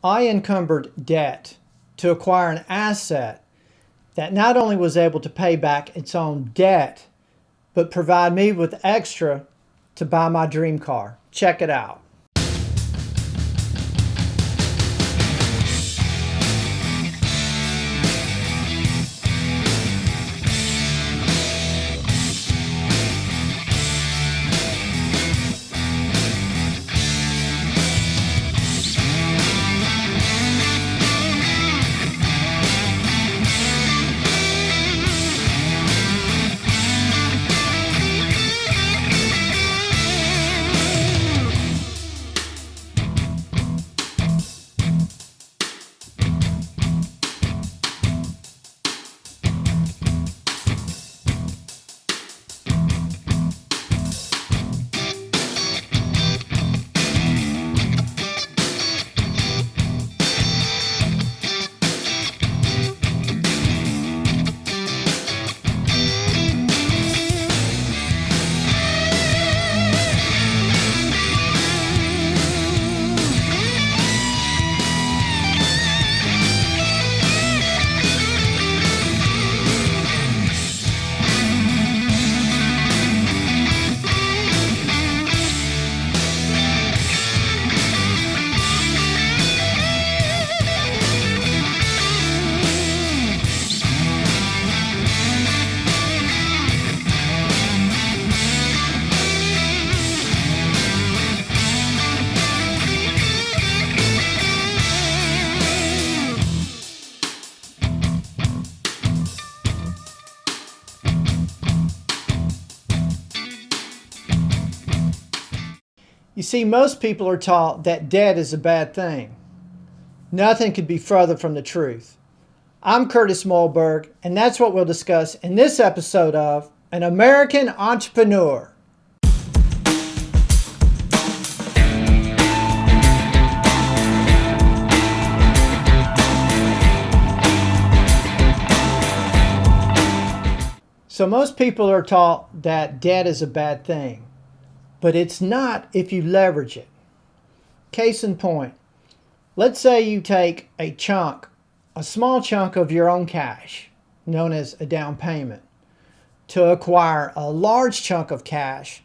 I encumbered debt to acquire an asset that not only was able to pay back its own debt, but provide me with extra to buy my dream car. Check it out. You see, most people are taught that debt is a bad thing. Nothing could be further from the truth. I'm Curtis Mohlberg, and that's what we'll discuss in this episode of An American Entrepreneur. So most people are taught that debt is a bad thing. But it's not if you leverage it. Case in point, let's say you take a small chunk of your own cash, known as a down payment, to acquire a large chunk of cash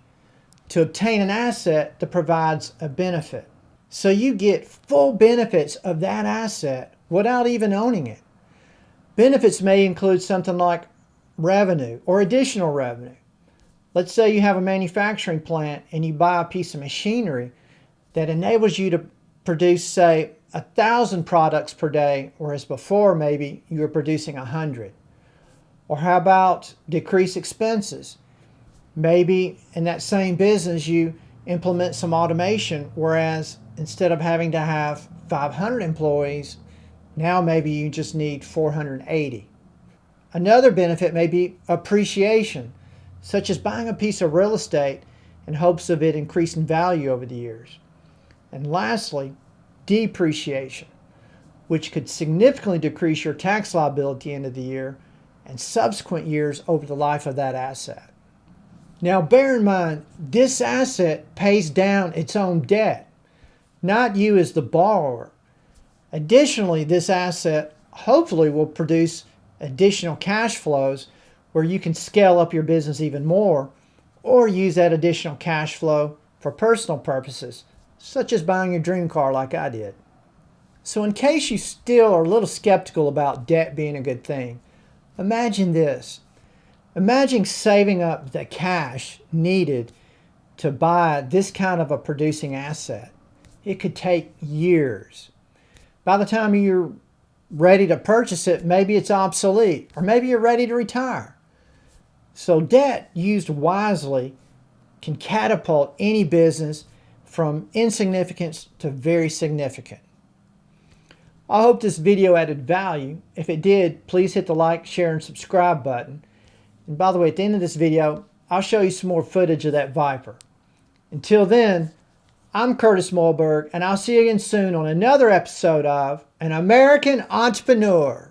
to obtain an asset that provides a benefit. So you get full benefits of that asset without even owning it. Benefits may include something like revenue or additional revenue. Let's say you have a manufacturing plant and you buy a piece of machinery that enables you to produce, say, 1,000 products per day, whereas before maybe you were producing 100. Or how about decrease expenses? Maybe in that same business you implement some automation, whereas instead of having to have 500 employees, now maybe you just need 480. Another benefit may be appreciation, such as buying a piece of real estate in hopes of it increasing value over the years. And lastly, depreciation, which could significantly decrease your tax liability end of the year and subsequent years over the life of that asset. Now bear in mind, this asset pays down its own debt, not you as the borrower. Additionally, this asset hopefully will produce additional cash flows where you can scale up your business even more or use that additional cash flow for personal purposes, such as buying your dream car like I did. So in case you still are a little skeptical about debt being a good thing, imagine this. Imagine saving up the cash needed to buy this kind of a producing asset. It could take years. By the time you're ready to purchase it, maybe it's obsolete, or maybe you're ready to retire. So debt used wisely can catapult any business from insignificance to very significant. I hope this video added value. If it did, please hit the like, share, and subscribe button. And by the way, at the end of this video, I'll show you some more footage of that Viper. Until then, I'm Curtis Mohlberg, and I'll see you again soon on another episode of An American Entrepreneur.